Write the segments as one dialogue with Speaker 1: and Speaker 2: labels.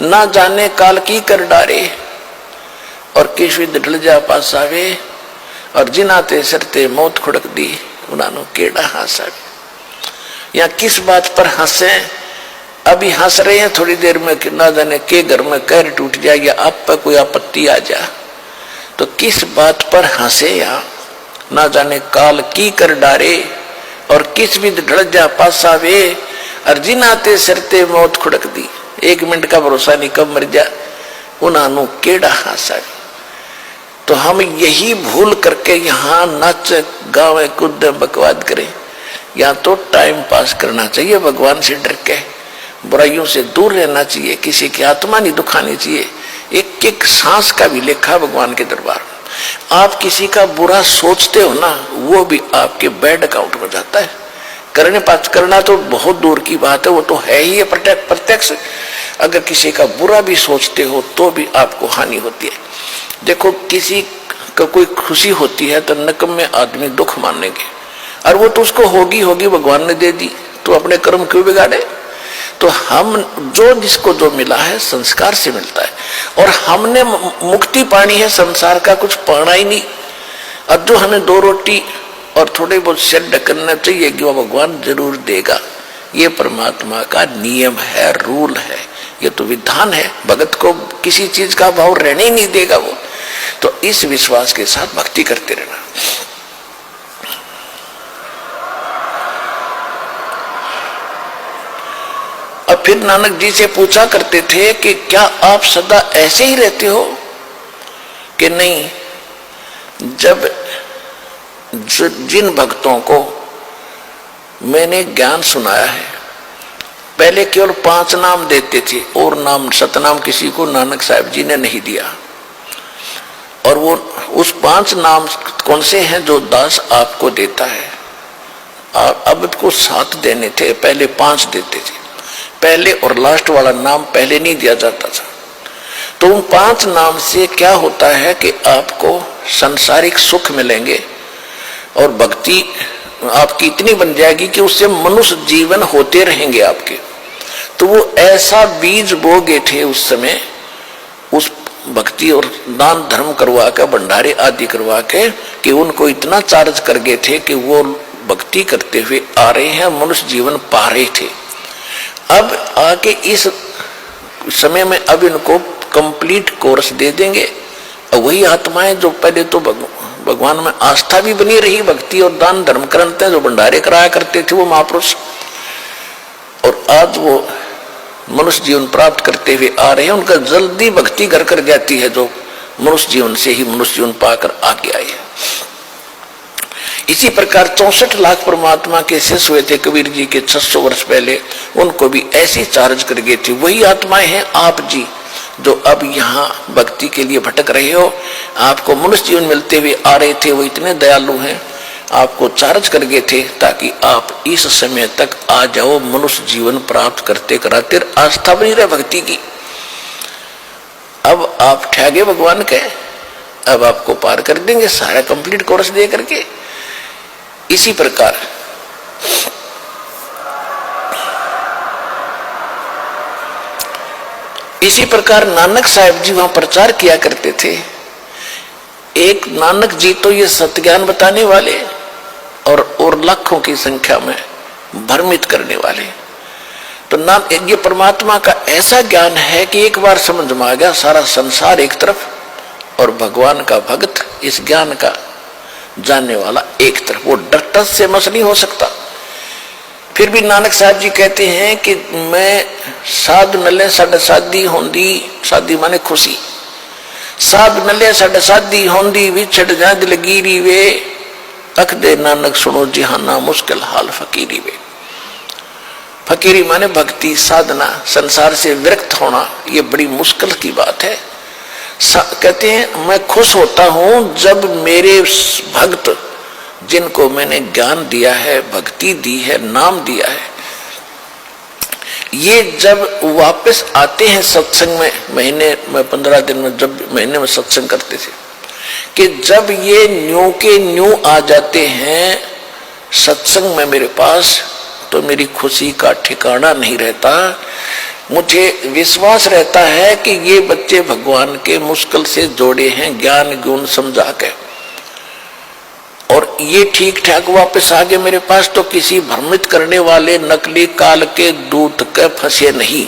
Speaker 1: ना जाने काल की कर डारे और किस विद ढल जा पास आवे और जिनाते सरते मौत खुड़क दी उन्होंने केड़ा हंसावे। या किस बात पर हंसे? अभी हंस रहे हैं, थोड़ी देर में ना जाने के घर में कहर टूट जाए या आप पर कोई आपत्ति आ जाए तो किस बात पर हंसे? या ना जाने काल की कर डारे और किस विद ढल जा पास आवे और जिनाते सरते मौत खुड़क दी। 1 मिनट का भरोसा नहीं कब मर जा उन्होंने केड़ा हंसावे। तो हम यही भूल करके यहाँ नाच गावे कूदे बकवाद करें। या तो टाइम पास करना चाहिए, भगवान से डर के बुराइयों से दूर रहना चाहिए, किसी की आत्मा नहीं दुखानी चाहिए। एक एक सांस का भी लेखा भगवान के दरबार में। आप किसी का बुरा सोचते हो ना, वो भी आपके बैड अकाउंट में जाता है। करने पास करना तो बहुत दूर की बात है, वो तो है ही प्रत्यक्ष। अगर किसी का बुरा भी सोचते हो तो भी आपको हानि होती है। देखो किसी का कोई खुशी होती है तो नकम्मे आदमी दुख मानेंगे, और वो तो उसको होगी होगी भगवान ने दे दी, तो अपने कर्म क्यों बिगाड़े? तो हम जो जिसको जो मिला है संस्कार से मिलता है, और हमने मुक्ति पानी है, संसार का कुछ पाना ही नहीं। और जो हमें 2 रोटी और थोड़े बहुत सिर ढकना चाहिए कि वो भगवान जरूर देगा। ये परमात्मा का नियम है, रूल है, ये तो विधान है। भगत को किसी चीज का भाव रहने ही नहीं देगा वो। तो इस विश्वास के साथ भक्ति करते रहना। अब फिर नानक जी से पूछा करते थे कि क्या आप सदा ऐसे ही रहते हो कि नहीं? जब जिन भक्तों को मैंने ज्ञान सुनाया है, पहले केवल 5 नाम देते थे और नाम सतनाम किसी को नानक साहब जी ने नहीं दिया। और वो उस 5 नाम कौन से हैं जो दास आपको देता है? अब को 7 देने थे, पहले 5 देते थे। पहले और लास्ट वाला नाम पहले नहीं दिया जाता था। तो उन 5 नाम से क्या होता है कि आपको सांसारिक सुख मिलेंगे और भक्ति आपकी इतनी बन जाएगी कि उससे मनुष्य जीवन होते रहेंगे आपके। तो वो ऐसा बीज बोगे थे उस समय, उस भक्ति और दान धर्म करवा के, भंडारे आदि करवा के, कि उनको इतना चार्ज कर गए थे कि वो भक्ति करते हुए आ रहे हैं, मनुष्य जीवन पा रहे थे। अब आके इस समय में अब इनको कंप्लीट कोर्स दे देंगे। और वही आत्माएं जो पहले तो भगवान में आस्था भी बनी रही, भक्ति और दान धर्म करते जो भंडारे कराया करते थे वो महापुरुष, और आज वो मनुष्य जीवन प्राप्त करते हुए आ रहे हैं। उनका जल्दी भक्ति घर कर जाती है जो मनुष्य जीवन से ही मनुष्य जीवन पाकर आगे आए हैं। इसी प्रकार 64 लाख परमात्मा के शिष्य हुए थे कबीर जी के 600 वर्ष पहले, उनको भी ऐसी चार्ज कर गए थे। वही आत्माएं हैं आप जी जो अब यहाँ भक्ति के लिए भटक रहे हो। आपको मनुष्य जीवन मिलते हुए आ रहे थे, वो इतने दयालु हैं, आपको चार्ज कर गए थे ताकि आप इस समय तक आ जाओ, मनुष्य जीवन प्राप्त करते कराते आस्था बनी रहे भक्ति की। अब आप ठहगे भगवान के, अब आपको पार कर देंगे सारा कंप्लीट कोर्स दे करके। इसी प्रकार नानक साहब जी वहां प्रचार किया करते थे। एक नानक जी तो ये सत्य ज्ञान बताने वाले और लाखों की संख्या में भ्रमित करने वाले। तो ये परमात्मा का ऐसा ज्ञान है कि एक बार समझ में आ गया सारा संसार एक तरफ और भगवान का भक्त इस ज्ञान का जानने वाला एक तरफ, वो डट से मस नहीं हो सकता। फिर भी नानक साहब जी कहते हैं कि मैं साध नले साढ़े शादी होंदी, शादी माने खुशी, साध नले साढ़े शादी होंदी विछड़ जांद लगीरी वे, अख दे नानक सुनो जिहाना मुश्किल हाल फकीरी वे। फकीरी माने भक्ति साधना, संसार से विरक्त होना, ये बड़ी मुश्किल की बात है। कहते हैं मैं खुश होता हूं जब मेरे भक्त जिनको मैंने ज्ञान दिया है, भक्ति दी है, नाम दिया है, ये जब वापस आते हैं सत्संग में, महीने में 15 दिन में जब महीने में सत्संग करते थे, कि जब ये न्यू के न्यू आ जाते हैं सत्संग में मेरे पास, तो मेरी खुशी का ठिकाना नहीं रहता। मुझे विश्वास रहता है कि ये बच्चे भगवान के मुश्किल से जोड़े हैं ज्ञान गुण समझा के, और ये ठीक ठाक वापस आ गए मेरे पास, तो किसी भ्रमित करने वाले नकली काल के दूत के फंसे नहीं।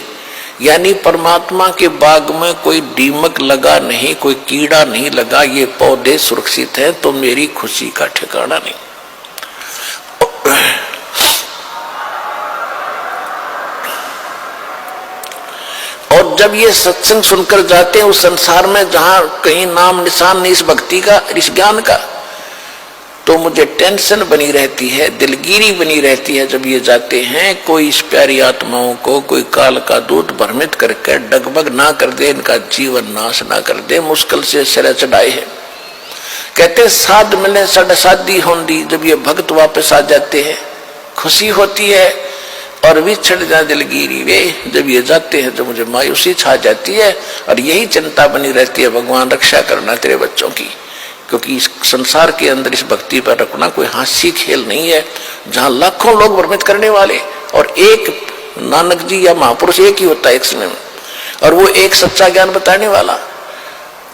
Speaker 1: यानी परमात्मा के बाग में कोई दीमक लगा नहीं, कोई कीड़ा नहीं लगा, ये पौधे सुरक्षित हैं, तो मेरी खुशी का ठिकाना नहीं। और जब ये सत्संग सुनकर जाते हैं उस संसार में जहां कहीं नाम निशान नहीं इस भक्ति का, इस ज्ञान का, तो मुझे टेंशन बनी रहती है, दिलगिरी बनी रहती है। जब ये जाते हैं कोई इस प्यारी आत्माओं को कोई काल का दूत भ्रमित करके डगमग ना कर दे, इनका जीवन नाश ना कर दे, मुश्किल से सिर चढ़ाए है। कहते साध मिले सड शादी होंदी, जब ये भक्त वापस आ जाते हैं खुशी होती है, और विछड़ जाए दिलगिरी वे, जब ये जाते हैं तो मुझे मायूसी छा जाती है, और यही चिंता बनी रहती है, भगवान रक्षा करना तेरे बच्चों की, क्योंकि इस संसार के अंदर इस भक्ति पर रखना कोई हास्य खेल नहीं है, जहां लाखों लोग भ्रमित करने वाले, और एक नानक जी या महापुरुष एक ही होता है एक समय में, और वो एक सच्चा ज्ञान बताने वाला।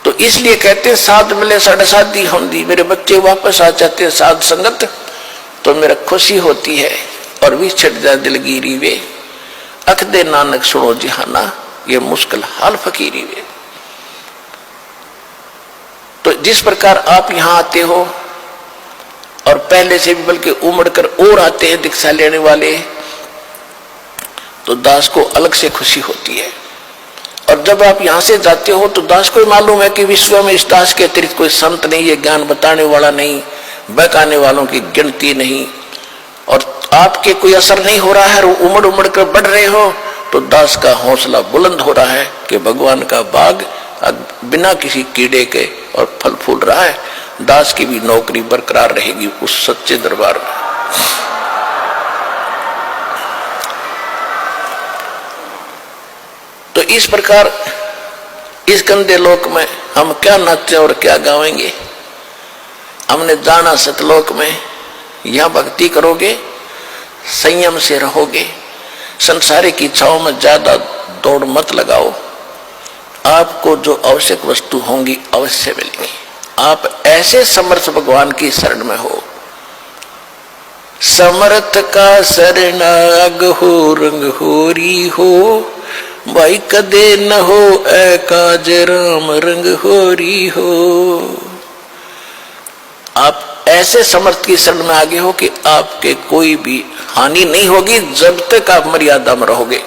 Speaker 1: तो इसलिए कहते हैं साध मिले सड शादी होंदी, मेरे बच्चे वापस आ जाते हैं साध संगत, तो मेरा खुशी होती है, और विछड़ जाए दिलगिरी वे, अख दे नानक सुनो जिहाना, ये मुश्किल हाल फकीरी वे। तो जिस प्रकार आप यहां आते हो, और पहले से भी बल्कि उमड़ कर और आते हैं दीक्षा लेने वाले, तो दास को अलग से खुशी होती है। और जब आप यहां से जाते हो तो दास को मालूम है कि विश्व में इस दास के अतिरिक्त कोई संत नहीं, ये ज्ञान बताने वाला नहीं, बहकाने वालों की गिनती नहीं, और आपके कोई असर नहीं हो रहा है, उमड़ उमड़ कर बढ़ रहे हो, तो दास का हौसला बुलंद हो रहा है कि भगवान का बाग बिना किसी कीड़े के और फल फूल रहा है, दास की भी नौकरी बरकरार रहेगी उस सच्चे दरबार में। तो इस प्रकार इस गंदे लोक में हम क्या नाचे और क्या गावेंगे। हमने जाना सतलोक में, यहां भक्ति करोगे, संयम से रहोगे, संसारिक इच्छाओं में ज्यादा दौड़ मत लगाओ, आपको जो आवश्यक वस्तु होंगी अवश्य मिलेगी। आप ऐसे समर्थ भगवान की शरण में हो, समर्थ का शरणाग हो, रंग होरी हो, भाई कदे न हो ऐ काज राम, रंग होरी हो। आप ऐसे समर्थ की शरण में आगे हो कि आपके कोई भी हानि नहीं होगी जब तक आप मर्यादा में रहोगे।